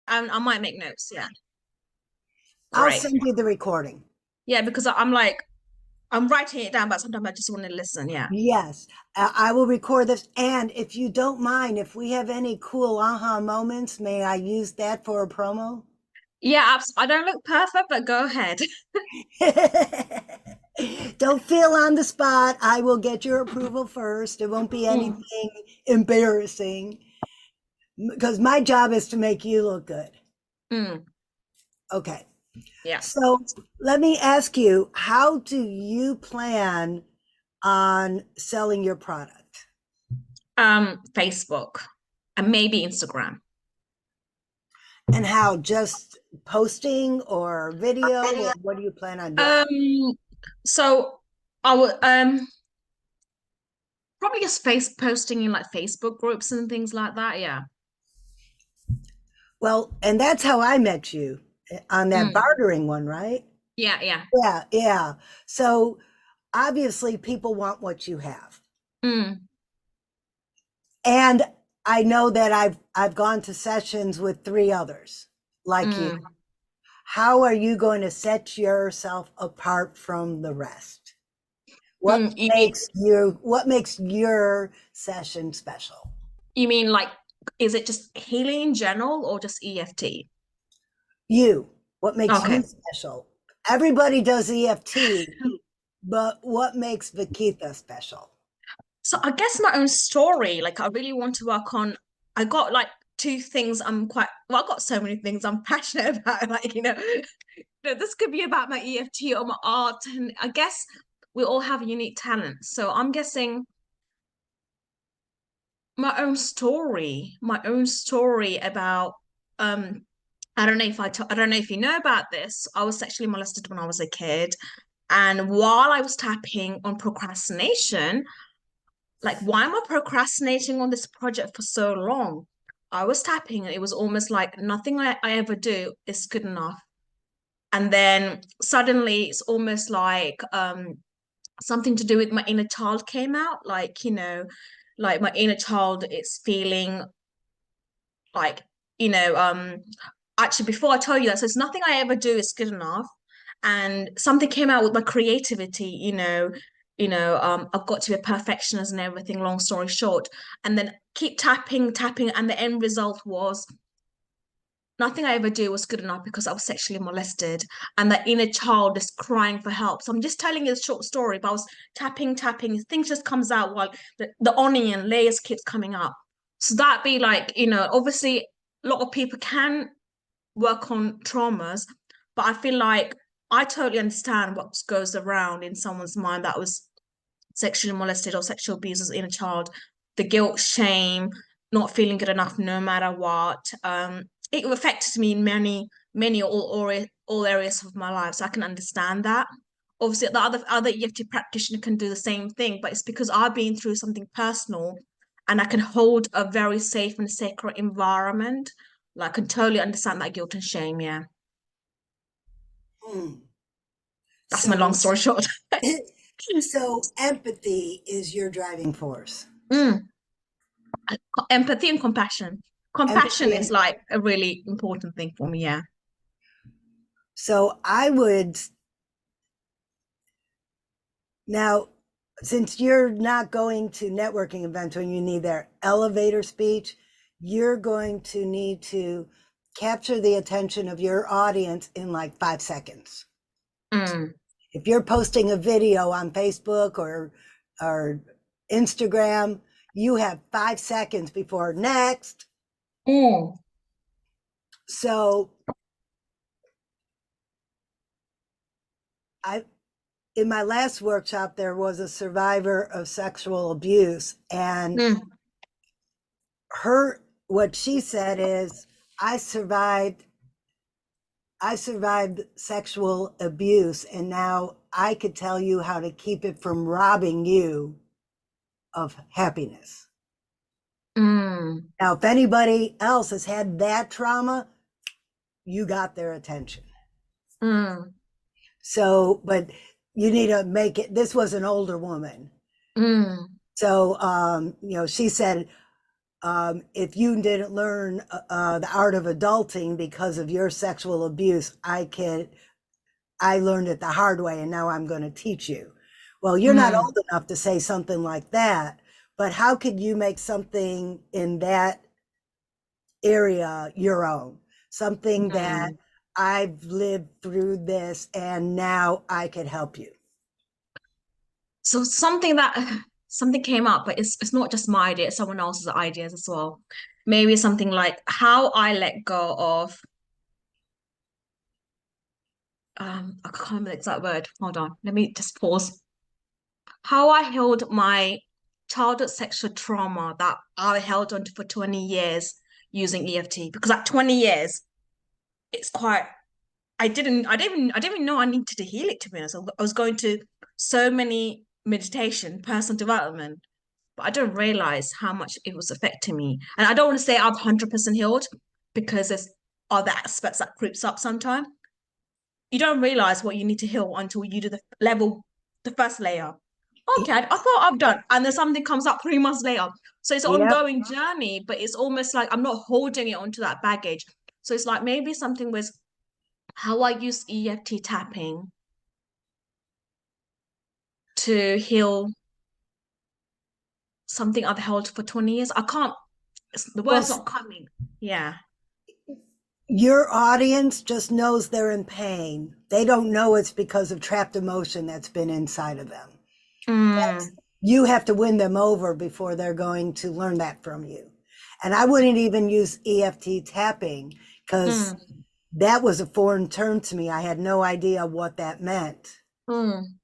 I might make notes. Yeah. I'll Great. send you the recording. Yeah, because I'm like, I'm writing it down, but sometimes I just want to listen. Yeah. Yes, I will record this. And if you don't mind, if we have any cool aha moments, may I use that for a promo? Yeah, I don't look perfect, but go ahead. Don't feel on the spot. I will get your approval first. It won't be Mm, anything embarrassing because my job is to make you look good. mm, Okay. yeah. So let me ask you, how do you plan on selling your product? Facebook and maybe Instagram. And how, just posting or video, or what do you plan on doing? Um, so I would probably just face posting in like Facebook groups and things like that. Yeah. Well, and that's how I met you on that Mm, bartering one, right? yeah, yeah. Yeah, yeah. So obviously people want what you have. Mm, And I know that I've gone to sessions with three others like you. mm, How are you going to set yourself apart from the rest? mm. What makes your session special? You mean like, is it just healing in general or just EFT? You, what makes Okay. you special? Everybody does EFT, but what makes Vikitha special? So I guess my own story, like I really want to work on, I got like two things I'm quite, well, I've got so many things I'm passionate about. Like, this could be about my EFT or my art. And I guess we all have unique talents. So I'm guessing my own story about, um, I don't know if you know about this. I was sexually molested when I was a kid. And while I was tapping on procrastination, like, why am I procrastinating on this project for so long? I was tapping and it was almost like nothing I ever do is good enough. And then suddenly it's almost like something to do with my inner child came out. Like, like my inner child is feeling like, you know, actually before I tell you that, so it's nothing I ever do is good enough. And something came out with my creativity, I've got to be a perfectionist and everything, long story short. And then keep tapping, tapping, and the end result was nothing I ever do was good enough because I was sexually molested and that inner child is crying for help. So I'm just telling you a short story, but I was tapping, tapping, things just comes out while the onion layers keeps coming up. So that be like, obviously a lot of people can work on traumas, but I feel like I totally understand what goes around in someone's mind that was sexually molested or sexual abused as a inner child, the guilt, shame, not feeling good enough no matter what. It affected me in many all areas of my life. So I can understand that. Obviously, the other EFT practitioner can do the same thing, but it's because I've been through something personal and I can hold a very safe and sacred environment. Like I can totally understand that guilt and shame. Yeah. Hmm. That's my long So, story short. so empathy is your driving force. Mm. Empathy and compassion. Compassion Empathy is and like a really important thing for me. Yeah. so I would now, since you're not going to networking events when you need their elevator speech, you're going to need to capture the attention of your audience in like 5 seconds. Mm. If you're posting a video on Facebook or Instagram, you have 5 seconds before next. Mm. So I in my last workshop there was a survivor of sexual abuse, and Mm. her what she said is, I survived I survived sexual abuse, and now I could tell you how to keep it from robbing you of happiness. Mm. Now, if anybody else has had that trauma, you got their attention. Mm. So, but you need to make it. This was an older woman. Mm. So, she said, If you didn't learn the art of adulting because of your sexual abuse, I learned it the hard way and now I'm going to teach you. Well, you're not Mm, old enough to say something like that, but how could you make something in that area your own? Something that mm. I've lived through this and now I could help you. So something came up, but it's not just my idea, it's someone else's ideas as well. Maybe something like how I let go of I can't remember the exact word. Hold on, let me just pause. How I healed my childhood sexual trauma that I held on to for 20 years using EFT. Because at 20 years, it's quite I didn't even know I needed to heal it, to be honest. I was going to so many meditation, personal development, but I don't realize how much it was affecting me. And I don't want to say I'm 100% healed because there's other aspects that creeps up sometimes. You don't realize what you need to heal until you do the first layer. Okay, I thought I've done, and then something comes up 3 months later. So it's an Yep. ongoing journey, but it's almost like I'm not holding it onto that baggage. So it's like maybe something with how I use EFT tapping to heal something I've held for 20 years. I can't, the Well, word's not coming. Yeah. your audience just knows they're in pain. They don't know it's because of trapped emotion that's been inside of them. Mm, You have to win them over before they're going to learn that from you. And I wouldn't even use EFT tapping because mm, that was a foreign term to me. I had no idea what that meant. mm,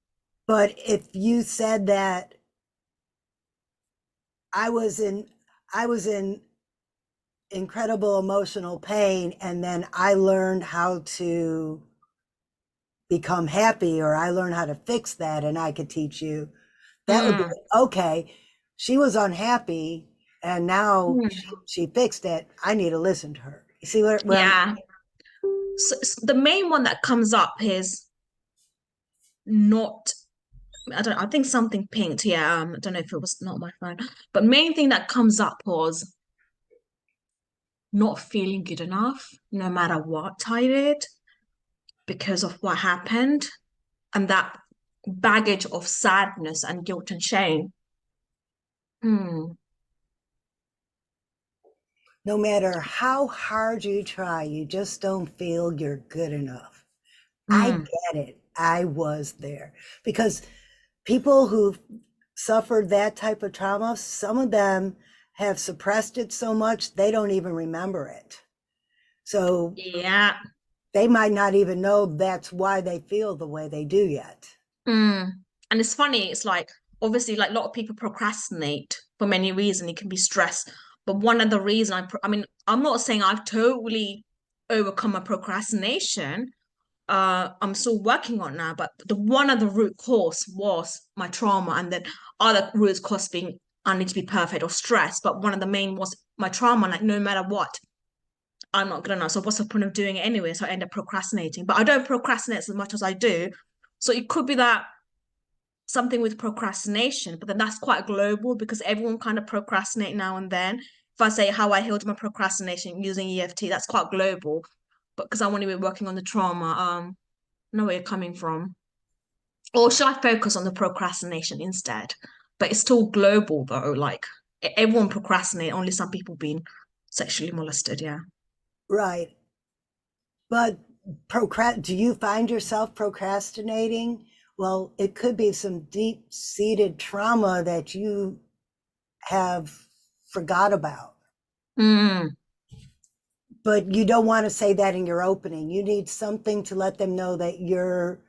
But if you said that I was in I was in incredible emotional pain and then I learned how to become happy or I learned how to fix that and I could teach you, that would be mm, okay. She was unhappy and now mm. she fixed it. I need to listen to her. You see where I'm Yeah. So the main one that comes up is not I don't I think something pinked. Yeah, I don't know if it was not my phone. But main thing that comes up was not feeling good enough, no matter what I did, because of what happened. And that baggage of sadness and guilt and shame. Hmm. no matter how hard you try, you just don't feel you're good enough. I Mm. get it. I was there because people who suffered that type of trauma, some of them have suppressed it so much they don't even remember it. So Yeah. they might not even know that's why they feel the way they do yet. Mm. And it's funny, it's like obviously like a lot of people procrastinate for many reasons. It can be stress. But one of the reasons I mean, I'm not saying I've totally overcome my procrastination. I'm still working on now, but the one of the root cause was my trauma, and then other root cause being I need to be perfect or stress. But one of the main was my trauma, like no matter what, I'm not good enough. So what's the point of doing it anyway? So I end up procrastinating. But I don't procrastinate as much as I do. So it could be that something with procrastination, but then that's quite global because everyone kind of procrastinate now and then. If I say how I healed my procrastination using EFT, that's quite global. But because I want to be working on the trauma, I know where you're coming from. Or should I focus on the procrastination instead? But it's still global though. Like everyone procrastinate, only some people being sexually molested. Yeah. Right. But do you find yourself procrastinating? Well, it could be some deep seated trauma that you have forgot about. Mm, But you don't want to say that in your opening. You need something to let them know that you're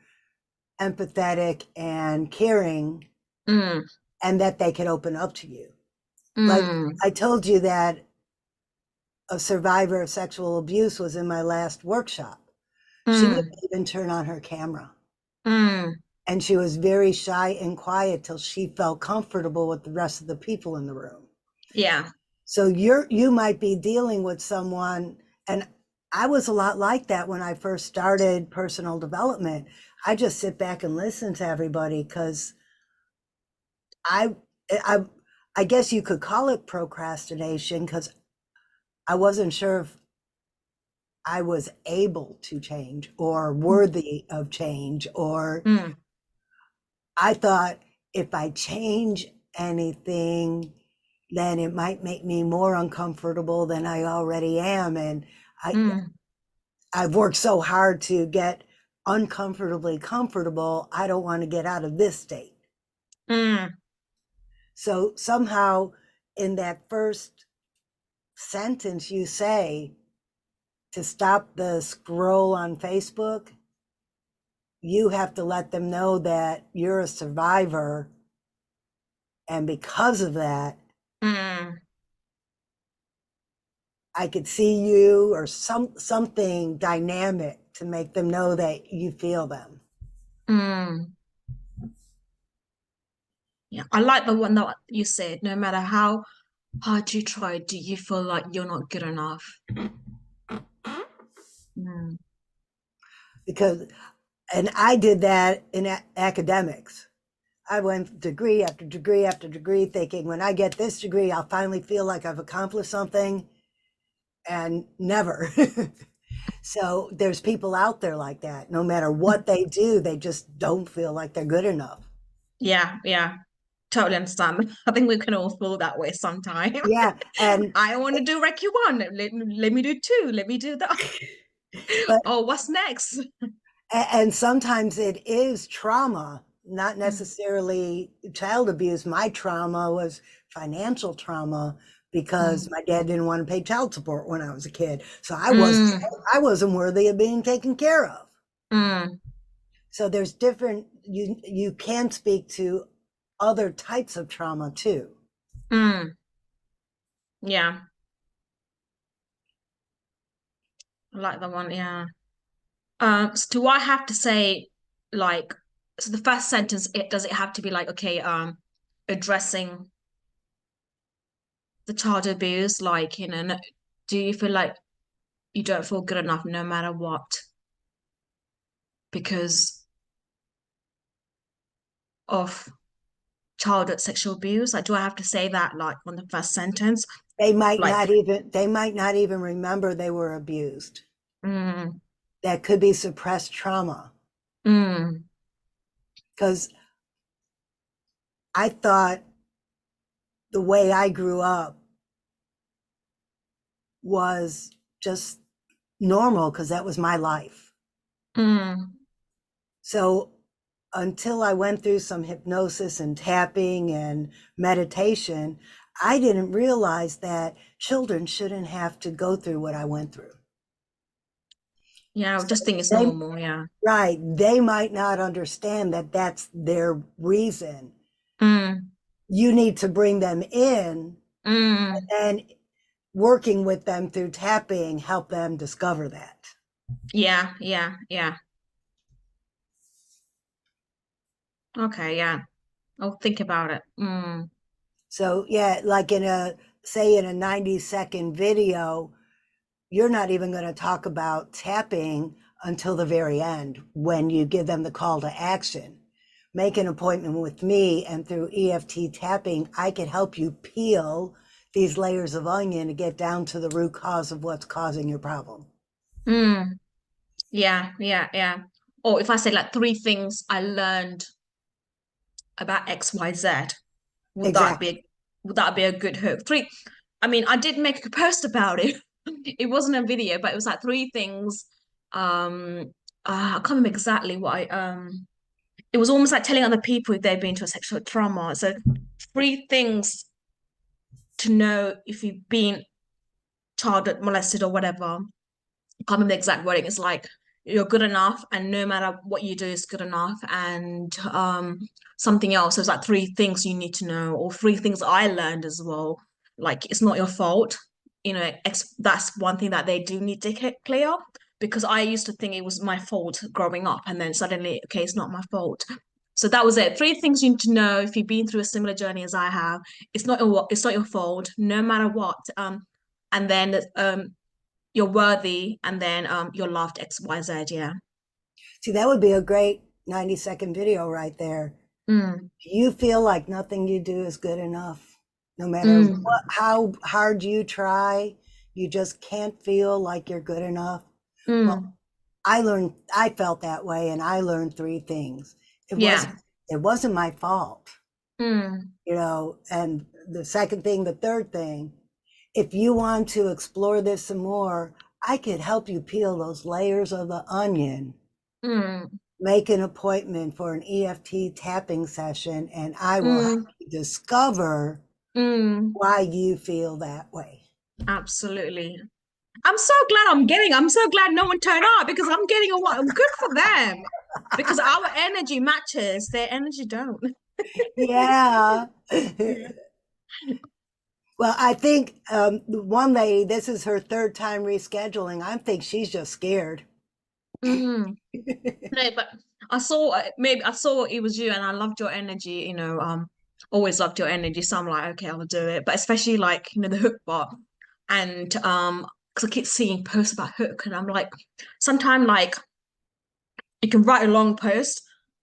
empathetic and caring mm, and that they can open up to you. Like mm, I told you that a survivor of sexual abuse was in my last workshop. She mm, wouldn't even turn on her camera. mm. And she was very shy and quiet till she felt comfortable with the rest of the people in the room. Yeah. So you might be dealing with someone, and I was a lot like that when I first started personal development. I just sit back and listen to everybody because I I I guess you could call it procrastination because I wasn't sure if I was able to change or worthy of change, or Mm, I thought if I change anything, then it might make me more uncomfortable than I already am. And I, mm, I've worked so hard to get uncomfortably comfortable. I don't want to get out of this state. mm, So somehow in that first sentence, you say to stop the scroll on Facebook, you have to let them know that you're a survivor. And because of that, mm, I could see you or something dynamic to make them know that you feel them. mm. Yeah, I like the one that you said, no matter how hard you try, do you feel like you're not good enough? Mm, Because, and I did that in academics. I went degree after degree after degree thinking when I get this degree, I'll finally feel like I've accomplished something, and never. So there's people out there like that. No matter what they do, they just don't feel like they're good enough. yeah, yeah, totally understand. I think we can all feel that way sometime. Yeah. And, I want to do Reiki one. Let me do two. Let me do that. but Oh, what's next? and sometimes it is trauma, not Mm, necessarily child abuse. My trauma was financial trauma because mm, my dad didn't want to pay child support when I was a kid. So mm, I wasn't worthy of being taken care of. mm, So there's different, you can speak to other types of trauma too. mm. Yeah, I like that one. Yeah. So do I have to say like so the first sentence it does it have to be like okay addressing the child abuse like do you feel like you don't feel good enough no matter what because of childhood sexual abuse? Like do I have to say that like on the first sentence? Like They might not even remember they were abused. mm, That could be suppressed trauma. mm, Because I thought the way I grew up was just normal because that was my life. mm. So until I went through some hypnosis and tapping and meditation, I didn't realize that children shouldn't have to go through what I went through. Yeah, I So just think it's they, normal. Yeah. right, they might not understand that that's their reason. Mm, You need to bring them in mm. and working with them through tapping help them discover that. Yeah, yeah, yeah. Okay, yeah. I'll think about it. Mm, So yeah, like in a say in a 90-second video, you're not even going to talk about tapping until the very end when you give them the call to action. Make an appointment with me, and through EFT tapping, I can help you peel these layers of onion to get down to the root cause of what's causing your problem. mm. Yeah, yeah, yeah. Or if I say like three things I learned about XYZ, would that Exactly. be would that be a good hook? Three, I mean, I did make a post about it. It wasn't a video, but it was like three things. Um, I can't remember exactly what I it was almost like telling other people if they've been to a sexual trauma. So three things to know if you've been child molested or whatever. Can't remember the exact wording. It's like you're good enough, and no matter what you do is good enough. And something else. There's like three things you need to know, or three things I learned as well. Like it's not your fault. That's one thing that they do need to get clear because I used to think it was my fault growing up, and then suddenly, okay, it's not my fault. So that was it. Three things you need to know if you've been through a similar journey as I have. It's not your fault, no matter what. And then you're worthy, and then you're loved XYZ. Yeah. See, that would be a great 90-second video right there. Mm, Do you feel like nothing you do is good enough? No matter Mm, how hard you try, you just can't feel like you're good enough. Well, mm, I felt that way, and I learned three things. It yeah. wasn't, it wasn't my fault, Mm, and the second thing, the third thing, if you want to explore this some more, I could help you peel those layers of the onion. mm, Make an appointment for an EFT tapping session, and I will help mm, you discover mm. why you feel that way. Absolutely. I'm so glad no one turned up because I'm getting a lot. Good for them. Because our energy matches, their energy don't. Yeah. Yeah. Well, I think one lady, this is her third time rescheduling. I think she's just scared. Mm. No, but maybe I saw it was you and I loved your energy, always loved your energy. So I'm like, okay, I'll do it. But especially like, the hook bar. And because I keep seeing posts about hook and I'm like, sometimes like you can write a long post,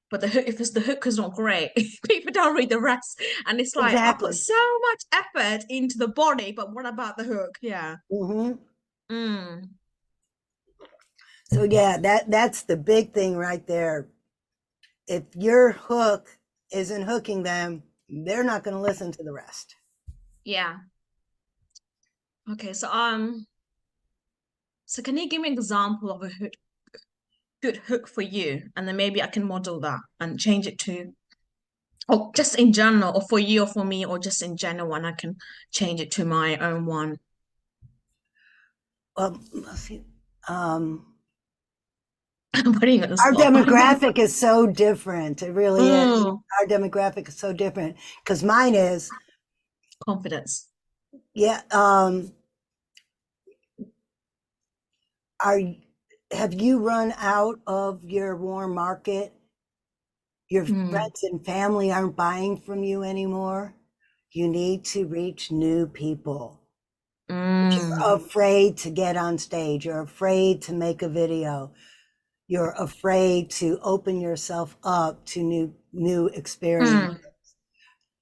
but the hook is not great, people don't read the rest. And it's like I put Exactly. so much effort into the body, but what about the hook? Yeah. Hmm. Mm. So yeah, that's the big thing right there. If your hook isn't hooking them, they're not going to listen to the rest. Yeah. Okay. So can you give me an example of a good hook for you, and then maybe I can model that and change it to, or just in general, or for you, or for me, or just in general, and I can change it to my own one. Well, let's see. Um, I'm putting you on the our spot. demographic is so different. It really is. Mm. Our demographic is so different because mine is, Confidence. yeah. Are have you run out of your warm market? Your Mm. friends and family aren't buying from you anymore. You need to reach new people. Mm. You're afraid to get on stage. You're afraid to make a video. You're afraid to open yourself up to new experience. Mm.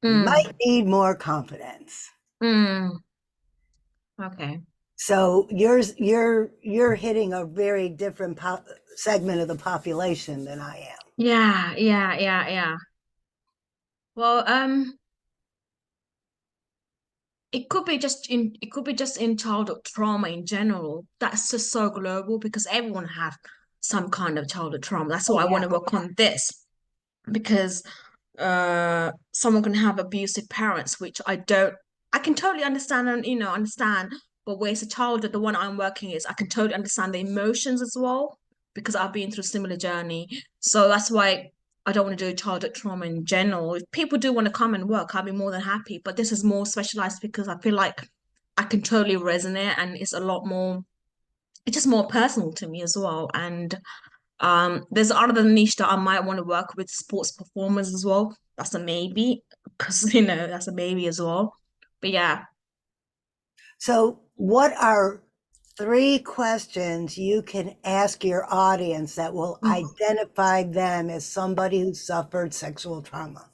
You Mm. might need more confidence. Mm. Okay. So you're hitting a very different segment of the population than I am. Yeah, yeah, yeah, yeah. Well, it could be just in childhood trauma in general. That's just so global because everyone have some kind of childhood trauma. That's Oh why I want yeah. to work on this because someone can have abusive parents, which I can totally understand and understand, but whereas a child, the one I'm working is I can totally understand the emotions as well because I've been through a similar journey. So that's why I don't want to do childhood trauma in general. If people do want to come and work, I'll be more than happy. But this is more specialized because I feel like I can totally resonate and it's just more personal to me as well. And there's other niche that I might want to work with sports performers as well. That's a maybe because that's a maybe as well. But yeah. So what are three questions you can ask your audience that will identify them as somebody who suffered sexual trauma?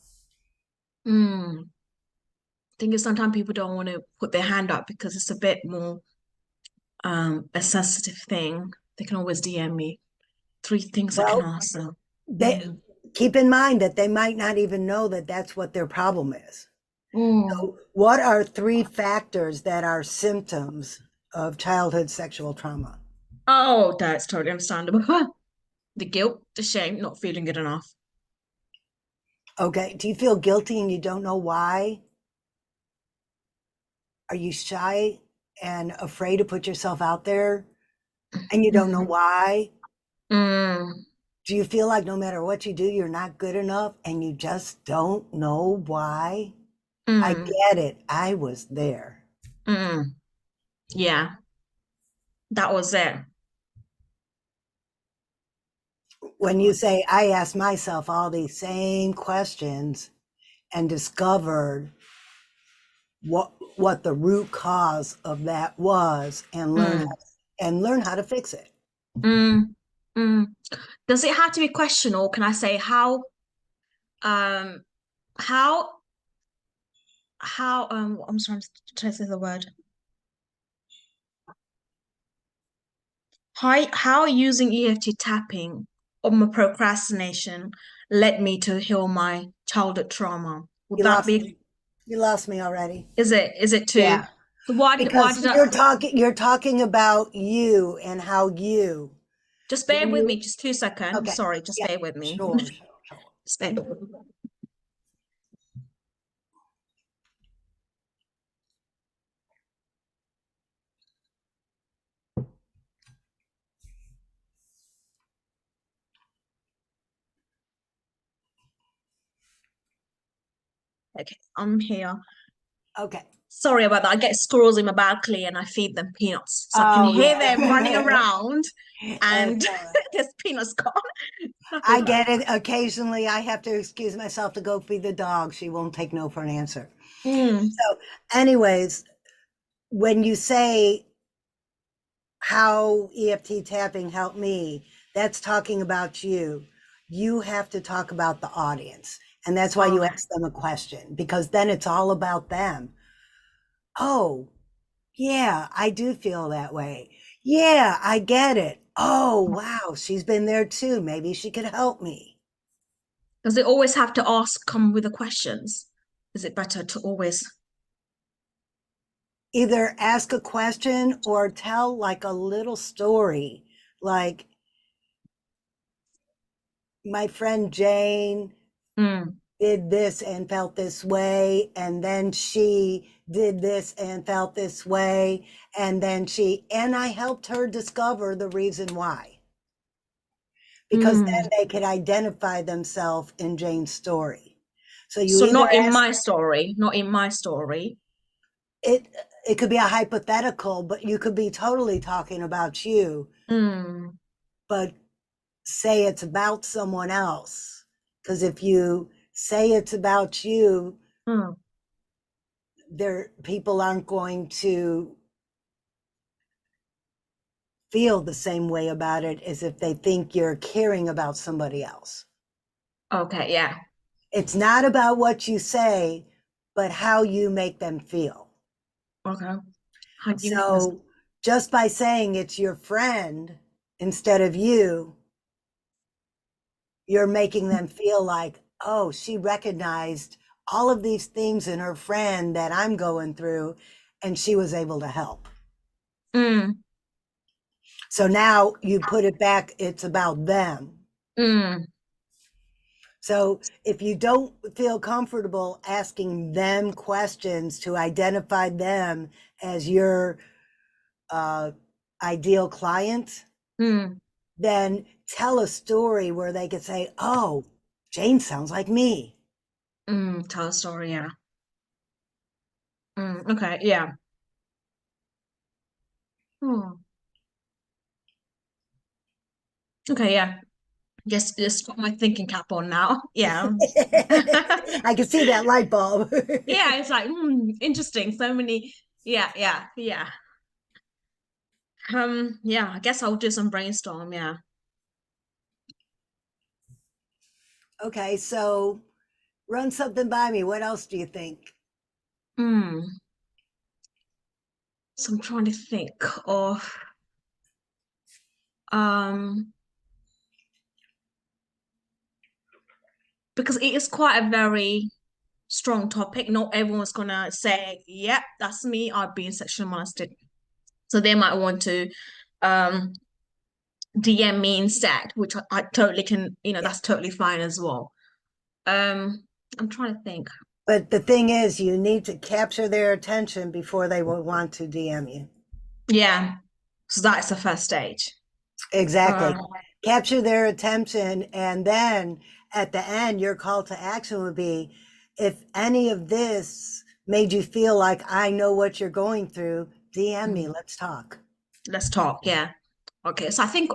Mm. I think sometimes people don't want to put their hand up because it's a bit more a sensitive thing. They can always DM me. Three things I can Well, ask them. they Mm. keep in mind that they might not even know that that's what their problem is. Mm. So what are three factors that are symptoms of childhood sexual trauma? Oh, that's totally understandable. The guilt, the shame, not feeling good enough. Okay, do you feel guilty and you don't know why? Are you shy and afraid to put yourself out there and you don't know Mm. why? Mm. Do you feel like no matter what you do, you're not good enough and you just don't know why? I Mm. get it. I was there. Mm. Yeah, that was it. When you say, I asked myself all these same questions and discovered what the root cause of that was Mm. and learn how to fix it. Mm. Mm. Does it have to be a question, or can I say um how how I'm trying to say the word. How using EFT tapping on my procrastination led me to heal my childhood trauma. Would You that lost be, me. You lost me already. is it too? Yeah. So why Because did I you're talking about you and how you just bear when with you me just 2 seconds? okay. Sorry, just Yeah. bear with me. Sure, sure, sure. Just bear with me. Okay, I'm here. Okay. Sorry about that. I get squirrels in my balcony and I feed them peanuts. So I can Oh hear them running yeah. around and Okay. there's peanuts gone. I get it. Occasionally I have to excuse myself to go feed the dog. She won't take no for an answer. Mm, So, anyways, when you say how EFT tapping helped me, that's talking about you. You have to talk about the audience. And that's why you okay. ask them a question, because then it's all about them. Oh, yeah, I do feel that way. Yeah, I get it. Oh, wow, she's been there too. Maybe she could help me. Does it always have to ask, come with the questions? Is it better to always? Either ask a question or tell like a little story. Like my friend Jane Mm, did this and felt this way, and then she did this and felt this way, and I helped her discover the reason why, because mm. then they could identify themselves in Jane's story. So you So either not in ask my story, not in my story. it, it could be a hypothetical, but you could be totally talking about you, Mm, but say it's about someone else. Because if you say it's about you, mm. there people aren't going to feel the same way about it as if they think you're caring about somebody else. Okay, yeah. It's not about what you say, but how you make them feel. Okay. How do you make this? So just by saying it's your friend instead of you're making them feel like, oh, she recognized all of these things in her friend that I'm going through, and she was able to help. Mm, So now you put it back, it's about them. mm, So if you don't feel comfortable asking them questions to identify them as your uh, ideal client, mm, then tell a story where they could say, oh, Jane sounds like me. tell a story, yeah. Okay, yeah. Hmm. Okay, yeah. Just got my thinking cap on now. Yeah. I can see that light bulb. Yeah, it's like interesting. So many. Yeah, yeah, yeah. Yeah, I guess I'll do some brainstorm. Yeah. Okay, so run something by me. What else do you think? Mm. So I'm trying to think of um because it is quite a very strong topic. Not everyone's gonna say, "Yep, that's me. I've been sexually molested." So they might want to um DM me instead, which I totally can. Yeah. That's totally fine as well. Um, I'm trying to think. But the thing is, you need to capture their attention before they will want to DM you. Yeah, so that's the first stage. Exactly. Um, Capture their attention. And then at the end, your call to action would be if any of this made you feel like I know what you're going through, DM me. mm, Let's talk. let's talk. Yeah. Okay. So I think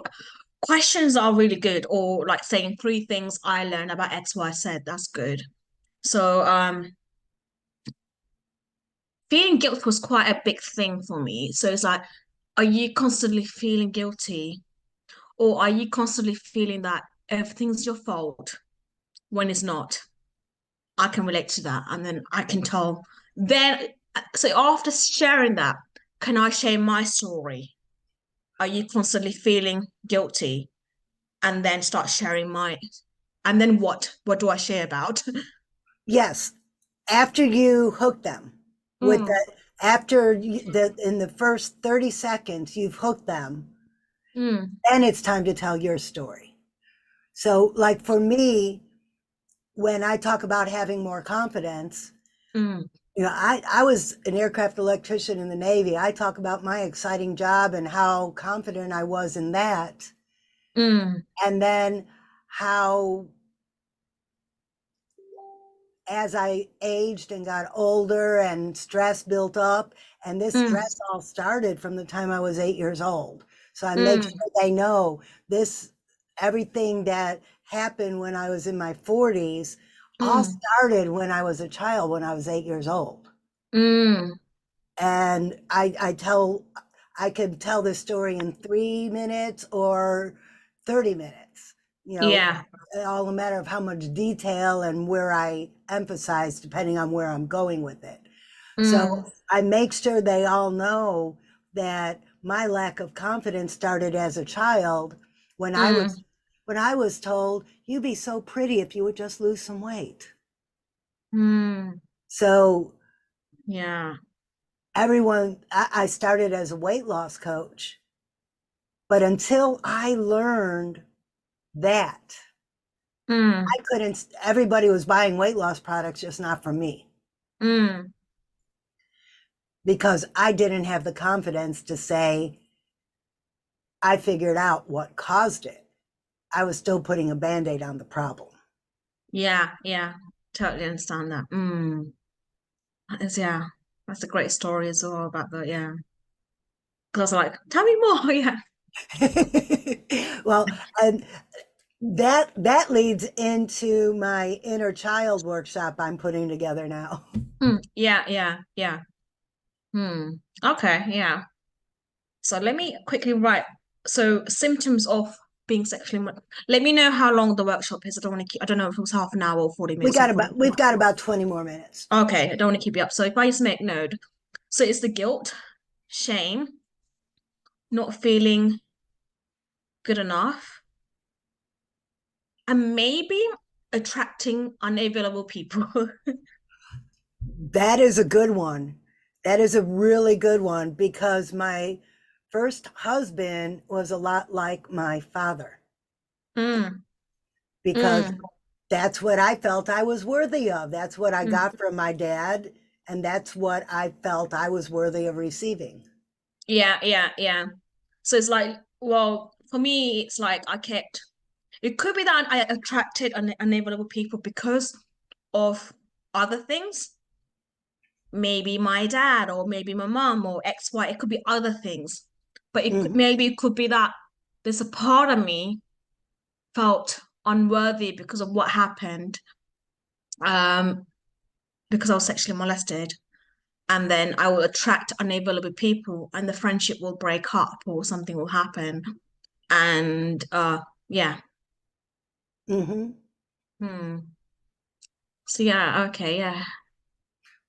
questions are really good, or like saying 3 things I learned about X, Y, Z. That's good. So feeling guilt was quite a big thing for me. So it's like, are you constantly feeling guilty, or are you constantly feeling that everything's your fault when it's not? I can relate to that, and then I can tell. Then, so after sharing that, can I share my story? Are you constantly feeling guilty and then start sharing mine? And then what? What do I share about? Yes, after you hook them with Mm, that, after the in the first 30 seconds you've hooked them, mm, then it's time to tell your story. So, like for me, when I talk about having more confidence, mm, I was an aircraft electrician in the Navy. I talk about my exciting job and how confident I was in that. mm, And then how, as I aged and got older and stress built up, and this mm, stress all started from the time I was 8 years old. So I make mm, sure they know this, everything that happened when I was in my 40s all mm, started when I was a child, when I was 8 years old. mm. And I can tell this story in 3 minutes or 30 minutes, you know, Yeah. all a matter of how much detail and where I emphasize, depending on where I'm going with it. So Mm, I make sure they all know that my lack of confidence started as a child when I was mm, when I was told, you'd be so pretty if you would just lose some weight. mm. So Yeah. I started as a weight loss coach, but until I learned that, Mm, I couldn't, everybody was buying weight loss products, just not from me, mm. because I didn't have the confidence to say, I figured out what caused it. I was still putting a band aid on the problem. Yeah. Yeah. Totally understand that. That is, yeah. That's a great story as well about that. Yeah. Because I was like, tell me more. Yeah. Well, and that leads into my inner child workshop I'm putting together now. Yeah. Yeah. Yeah. Okay. Yeah. So let me quickly write. So symptoms of being sexually. Let me know how long the workshop is. I don't want to keep. I don't know if it was half an hour or 40 minutes or 40 We've minutes. got about 20 more minutes. Okay. I don't want to keep you up. So if I just make note. So it's the guilt, shame, not feeling good enough, and maybe attracting unavailable people. That is a good one. That is a really good one because my first husband was a lot like my father Mm, because mm, that's what I felt I was worthy of. That's what I mm. got from my dad, and that's what I felt I was worthy of receiving. Yeah, yeah, yeah. So it's like, well, for me, it's like I kept. It could be that I attracted unavailable people because of other things. Maybe my dad, or maybe my mom, or X, Y. It could be other things, but Mhm, maybe it could be that there's a part of me felt unworthy because of what happened, um, because I was sexually molested, and then I will attract unavailable people, and the friendship will break up, or something will happen, and yeah. mhm. Hmm. So yeah, okay, yeah.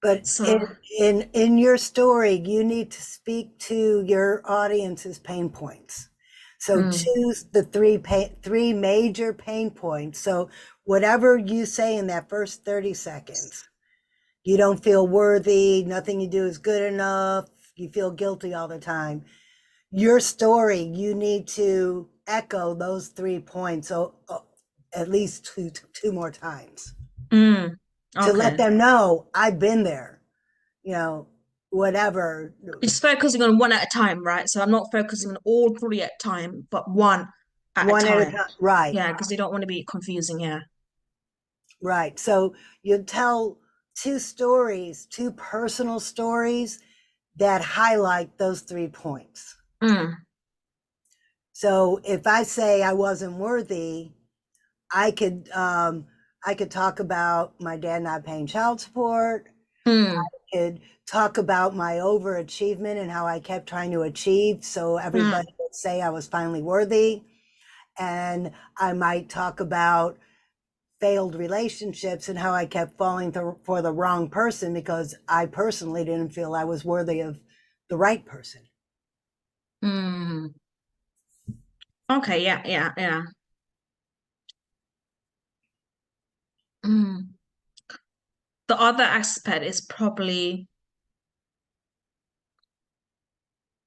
But So in your story, you need to speak to your audience's pain points. So mm, choose the three major pain points. So whatever you say in that first 30 seconds, you don't feel worthy, nothing you do is good enough, you feel guilty all the time. Your story, you need to echo those 3 points at least two more times mm, to let okay. them know I've been there, you know, whatever, Just focusing on one at a time, right? So I'm not focusing on all three at a time, but one at a one at a time. time. Right, Yeah, because you don't want to be confusing here. right. So you tell two personal stories that highlight those 3 points. Mm, So if I say I wasn't worthy, I could um, I could talk about my dad not paying child support. mm, Could talk about my overachievement and how I kept trying to achieve so everybody mm, would say I was finally worthy. And I might talk about failed relationships and how I kept falling for the wrong person because I personally didn't feel I was worthy of the right person. Mm. Okay, yeah, yeah, yeah. Mm. The other aspect is probably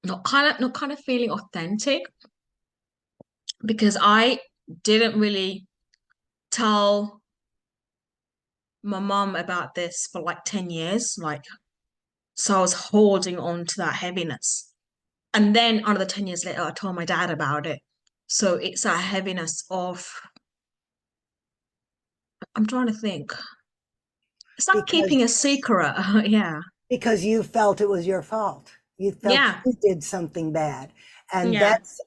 not kind of feeling authentic because I didn't really tell my mom about this for like 10 years. Like, so I was holding on to that heaviness. And then another 10 years later, I told my dad about it. So it's a heaviness of, I'm trying to think. It's like keeping because a secret. Yeah. because you felt it was your fault. You felt Yeah. you did something bad. And Yeah. that's,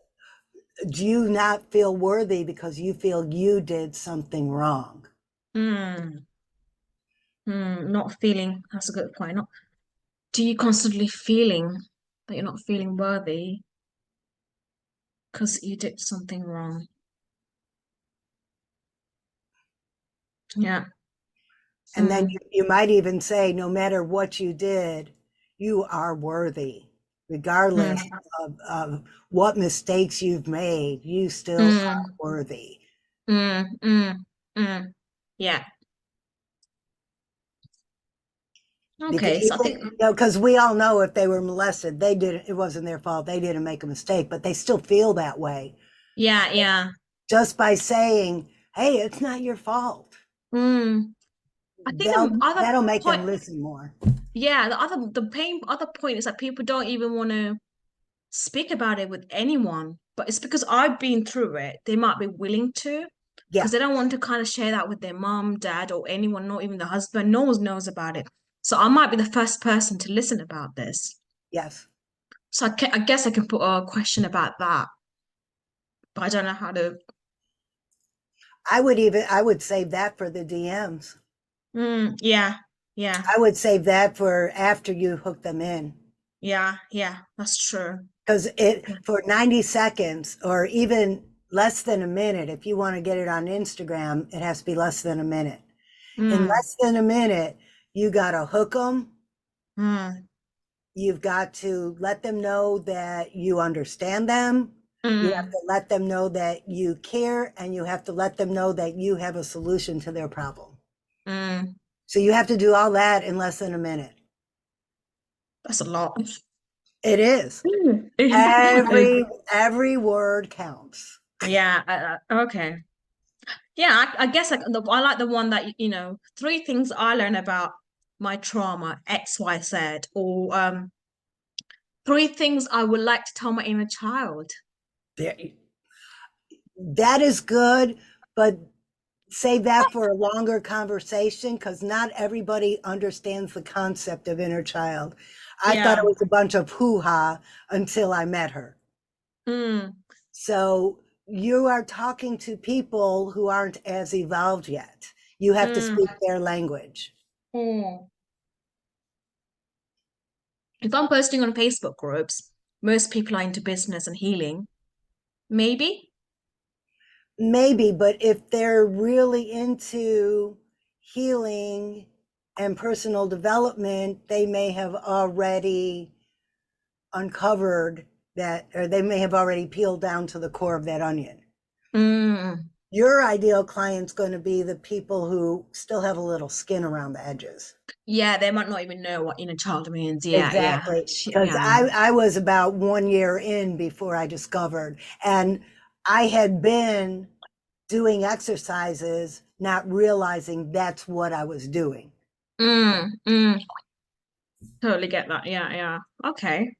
do you not feel worthy because you feel you did something wrong? Mm. Not feeling, that's a good point. Not, do you constantly feeling that you're not feeling worthy because you did something wrong? Yeah. And then Mm. you might even say, no matter what you did, you are worthy, regardless Mm. of what mistakes you've made, you still are Mm. worthy. Mm. Mm. Mm. Yeah. Because Okay. So I even, think, because we all know if they were molested, they didn't, it wasn't their fault. They didn't make a mistake, but they still feel that way yeah, yeah. just by saying, hey, it's not your fault. Mm. I think the other That'll make point, them listen more. yeah, other point is that people don't even want to speak about it with anyone. But it's because I've been through it. They might be willing to, Yeah. because they don't want to kind of share that with their mom, dad, or anyone, not even the husband. No one knows about it. So I might be the first person to listen about this. Yes. So I guess I can put a question about that, but I don't know how to. I would save that for the DMs. Yeah, yeah, I would save that for after you hook them in. yeah, yeah. That's true. Because it, for 90 seconds or even less than a minute, if you want to get it on Instagram, it has to be less than a minute. In Mm, less than a minute, you got to hook them. mm, You've got to let them know that you understand them. You have mm, to let them know that you care, and you have to let them know that you have a solution to their problem. mm. So you have to do all that in less than a minute. That's a lot. It is. Every word counts. Yeah. Okay. Yeah. I guess I like the one that three things I learned about my trauma X Y Z, or three things I would like to tell my inner child. There, that is good, but save that for a longer conversation because not everybody understands the concept of inner child. I thought it Yeah. was a bunch of hoo ha until I met her. Mm, So you are talking to people who aren't as evolved yet. You have to mm, speak their language. mm. If I'm posting on Facebook groups, most people are into business and healing. Maybe. Maybe, but if they're really into healing and personal development, they may have already uncovered that, or they may have already peeled down to the core of that onion. Mm. Your ideal client's going to be the people who still have a little skin around the edges. Yeah, they might not even know what inner child means. Yeah, yeah. Exactly. Because Yeah. I was about 1 year in before I discovered, and I had been doing exercises, not realizing that's what I was doing. Mm. Totally get that. Yeah, yeah. Okay.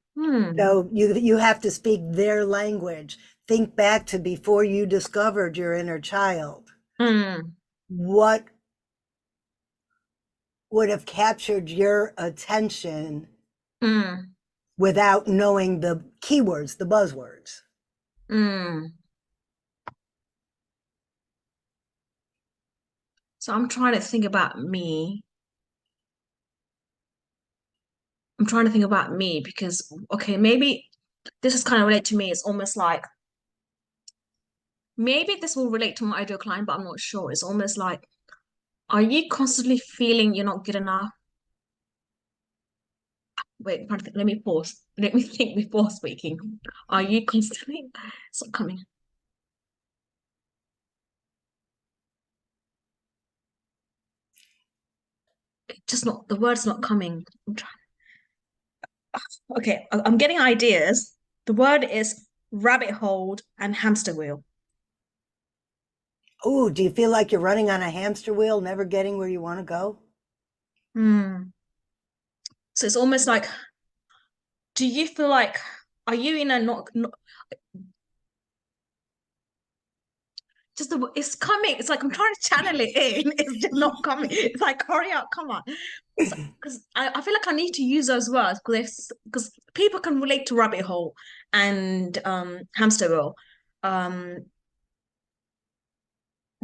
So you have to speak their language. Think back to before you discovered your inner child. Mm. What would have captured your attention Mm. without knowing the keywords, the buzzwords? Mm. So I'm trying to think about me. I'm trying to think about me because, okay, maybe this is kind of relate to me. It's almost like maybe this will relate to my ideal client, but I'm not sure. It's almost like Are you constantly feeling you're not good enough? Wait, I'm trying to think. Let me pause. Let me think before speaking. Are you constantly? It's not coming. Just not. The word's not coming. I'm trying. Okay, I'm getting ideas. The word is rabbit hole and hamster wheel. Oh, do you feel like you're running on a hamster wheel, never getting where you want to go? Hmm. So it's almost like, do you feel like, are you in a not just the, it's coming. It's like I'm trying to channel it in. It's just not coming. It's like, hurry up, come on. Because I feel like I need to use those words because people can relate to rabbit hole and hamster wheel. Um,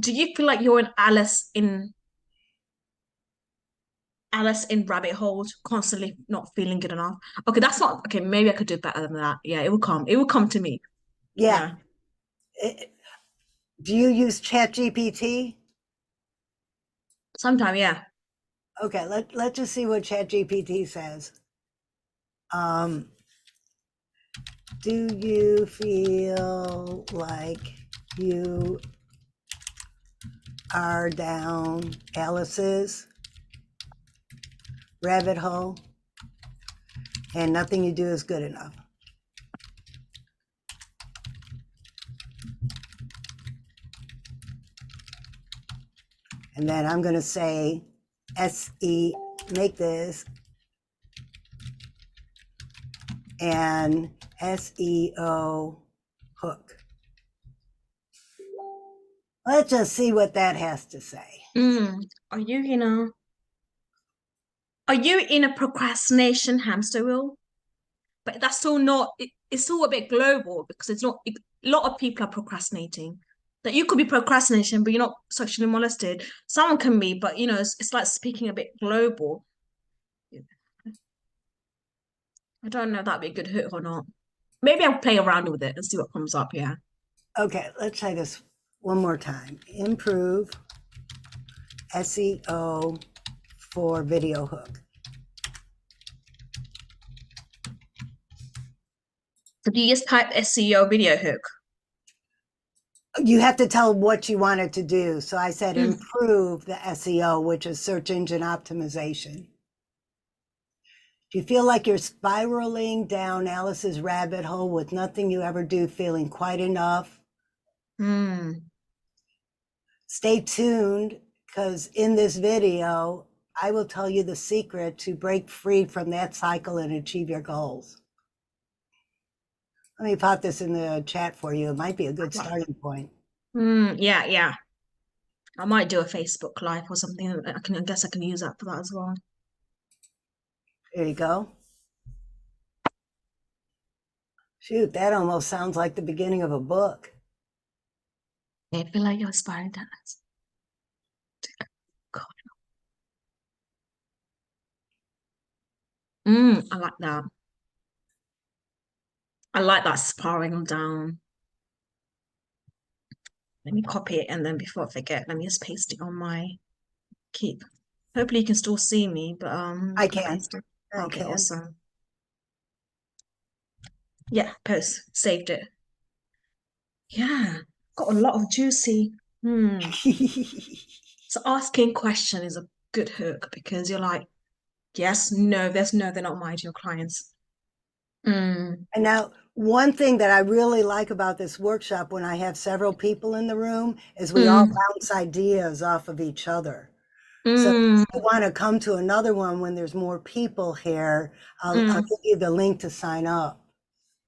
do you feel like you're an Alice in rabbit holes, constantly not feeling good enough? Okay, that's not okay. Maybe I could do better than that. Yeah, it will come. It will come to me. Yeah. Yeah, Do you use ChatGPT? sometime. Yeah. Okay, let's just see what ChatGPT says. Um, do you feel like you are down Alice's rabbit hole and nothing you do is good enough? And then I'm going to say SE, make this and SEO hook. Let's just see what that has to say. Mm. Are you in a procrastination hamster wheel? But that's still not. It's still a bit global because it's not. A lot of people are procrastinating. That you could be procrastination, but you're not sexually molested. Someone can be, but it's like speaking a bit global. I don't know if that'd be a good hook or not. Maybe I'll play around with it and see what comes up. Yeah. Okay, let's try this one more time. Improve SEO for video hook. So do you just type SEO video hook? You have to tell what you want it to do. So I said Mm. improve the SEO, which is search engine optimization. Do you feel like you're spiraling down Alice's rabbit hole with nothing you ever do feeling quite enough? Mm. Stay tuned because in this video, I will tell you the secret to break free from that cycle and achieve your goals. Let me pop this in the chat for you. It might be a good starting point. Yeah, yeah. I might do a Facebook Live or something. I guess I can use that for that as well. There you go. Shoot, that almost sounds like the beginning of a book. I feel like you're aspiring to God. I like that. I like that spiraling down. Let me copy it and then before I forget, let me just paste it on my keep. Hopefully you can still see me, but I gonna can. paste it. I Okay, can. awesome. Yeah, post, saved it. Yeah, got a lot of juicy. So asking question is a good hook because you're like, yes, no, there's no, they're not my ideal clients. Mm, And now, one thing that I really like about this workshop when I have several people in the room is we all mm, bounce ideas off of each other. So if mm, you want to come to another one when there's more people here, I'll mm. give you the link to sign up.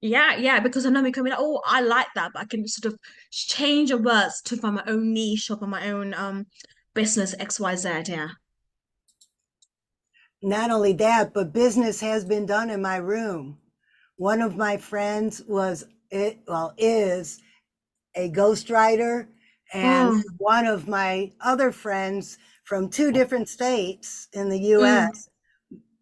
Yeah, yeah, because I know me coming, oh, I like that, but I can sort of change the words to find my own niche or for my own business XYZ. Yeah. Not only that, but business has been done in my room. One of my friends is a ghostwriter, and Mm, one of my other friends from two different states in the mm, US,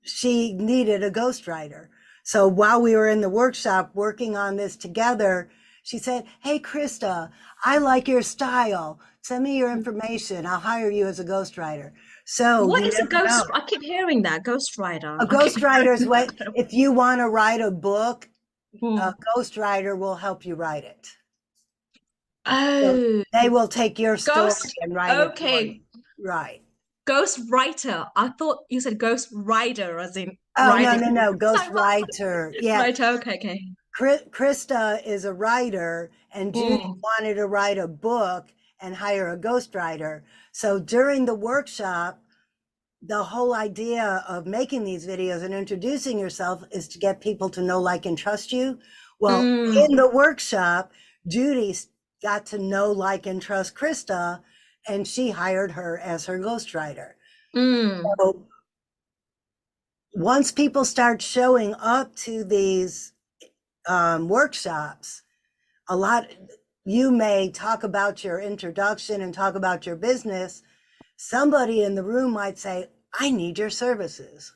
she needed a ghostwriter. So while we were in the workshop working on this together, She said, "Hey, Krista, I like your style. Send me your information. I'll hire you as a ghostwriter." So What you is a never ghost? know. I keep hearing that ghost rider. A I keep ghostwriter is hearing that what, kind of. if you want to write a book, a Hmm. ghostwriter will help you write it. So Oh, they will take your story ghost. and write it for you. Okay, Right. ghost writer. I thought you said ghost rider, as in Oh, no, riding. no, no. So what? Ghostwriter. Yeah. Right. Okay. Okay. Krista is a writer, and Judy Mm, wanted to write a book and hire a ghostwriter. So during the workshop, the whole idea of making these videos and introducing yourself is to get people to know, like, and trust you. Well, mm, in the workshop, Judy got to know, like, and trust Krista, and she hired her as her ghostwriter. mm, So once people start showing up to these workshops, a lot, you may talk about your introduction and talk about your business. Somebody in the room might say, "I need your services."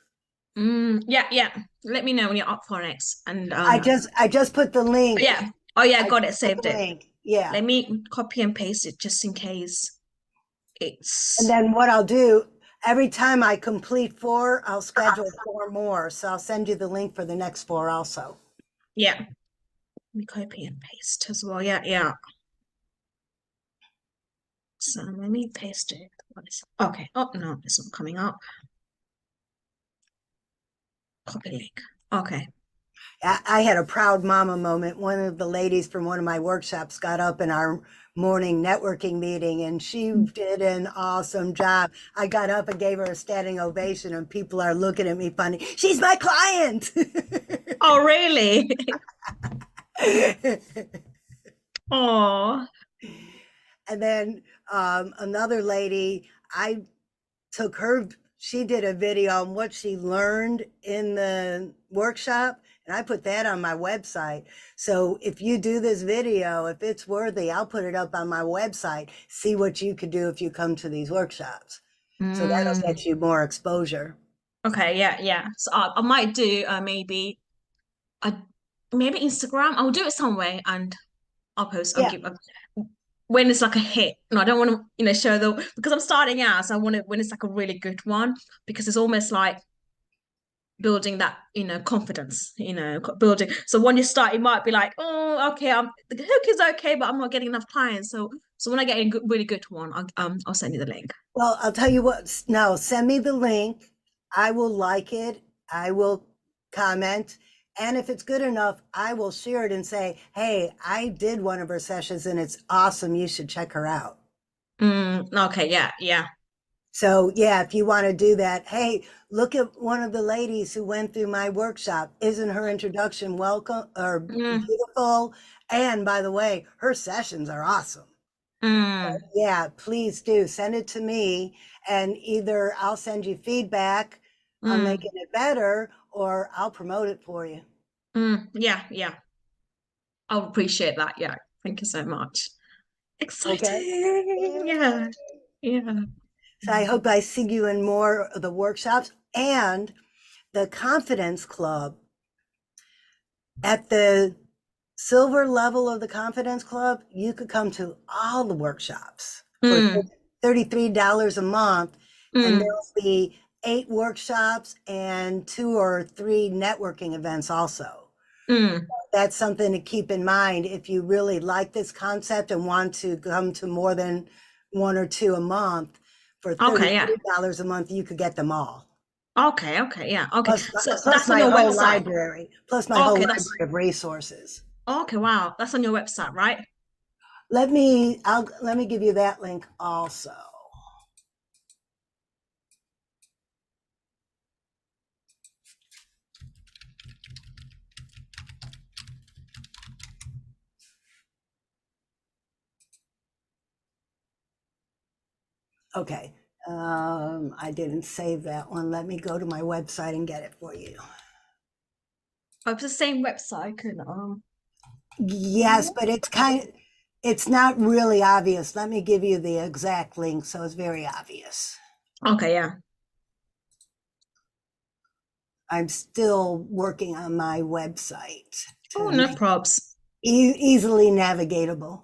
mm. Yeah. Yeah. Let me know when you're up for next. And I just put the link. yeah. Oh yeah, I got it. just put Saved the it. link. Yeah. Let me copy and paste it just in case And it's. then what I'll do, every time I complete 4, I'll schedule 4 more. So I'll send you the link for the next 4 also. Yeah. Let me copy and paste as well. Yeah. Yeah. So let me paste it. What is okay? Oh no, it's not coming up. Copy link. Okay. I had a proud mama moment. One of the ladies from one of my workshops got up in our morning networking meeting, and she did an awesome job. I got up and gave her a standing ovation, and people are looking at me funny. She's my client. Oh really? Oh. And then another lady, I took her, she did a video on what she learned in the workshop, and I put that on my website. So if you do this video, if it's worthy, I'll put it up on my website. See what you could do if you come to these workshops. So that'll Mm. get you more exposure. Okay. Yeah. Yeah. So I might do I maybe Instagram. I'll do it some way and I'll post. I'll Yeah. give when it's like a hit. No, I don't want to, show the because I'm starting out, so I want it when it's like a really good one because it's almost like building that, confidence, building. So when you start, it might be like, oh, okay, the hook is okay, but I'm not getting enough clients. So when I get a really good one, I'll send you the link. Well, I'll tell you what, no, send me the link. I will like it. I will comment. And if it's good enough, I will share it and say, "Hey, I did one of her sessions and it's awesome. You should check her out." Okay, yeah, yeah. So, yeah, if you want to do that, hey, look at one of the ladies who went through my workshop. Isn't her introduction welcome or Mm, beautiful? And by the way, her sessions are awesome. mm, Yeah, please do send it to me, and either I'll send you feedback on mm, making it better, or I'll promote it for you. yeah, yeah. I'll appreciate that. Yeah. Thank you so much. Okay. Exciting. Yeah, yeah. So I hope I see you in more of the workshops and the Confidence Club. At the silver level of the Confidence Club, you could come to all the workshops for Mm, $33 a month, and mm, there'll be 8 workshops and 2 or 3 networking events also. mm. That's something to keep in mind if you really like this concept and want to come to more than 1 or 2 a month. For Okay, yeah. $33 a month, you could get them all. Okay, okay, yeah. Okay. Plus, So plus that's on my your whole website. library, plus my whole Okay, that's library of resources. okay, wow. That's on your website, right? Let me give you that link also. Okay. I didn't save that one. Let me go to my website and get it for you. Oh, it's the same website. I can Yes, but it's not really obvious. Let me give you the exact link so it's very obvious. Okay, yeah. I'm still working on my website Oh, to no make probs. Easily navigatable.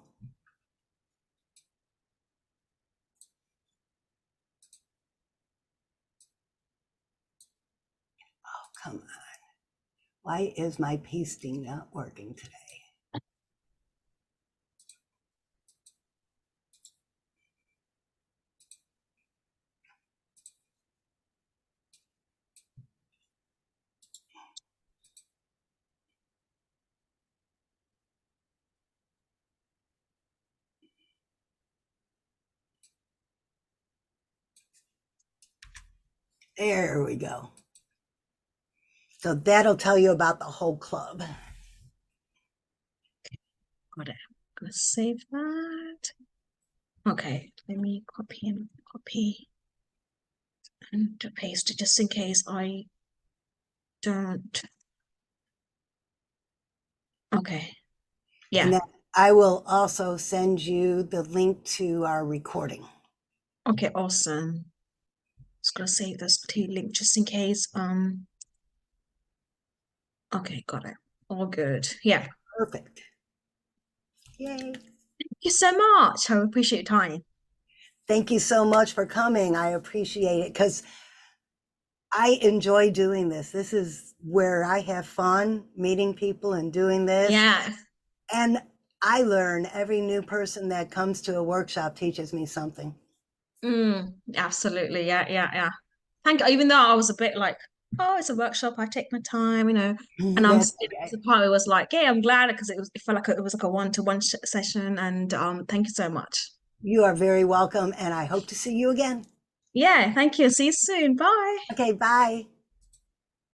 Oh, come on. Why is my pasting not working today? There we go. So that'll tell you about the whole club. Got it. I'm gonna save that. Okay, let me copy and paste it just in case I don't. Okay. And Yeah. then I will also send you the link to our recording. Okay, awesome. Just gonna save this to link just in case. Okay, got it. All good. Yeah. Perfect. Yay. Thank you so much. I appreciate your time. Thank you so much for coming. I appreciate it because I enjoy doing this. This is where I have fun meeting people and doing this. Yeah. And I learn every new person that comes to a workshop teaches me something. Absolutely. Yeah, yeah, yeah. Thank you. Even though I was a bit like, oh, it's a workshop, I take my time, and I'm That's still okay. the part it was like, yeah, I'm glad because it felt like it was like a one-to-one session. And thank you so much. You are very welcome, and I hope to see you again. Yeah, thank you. See you soon. Bye. Okay, bye.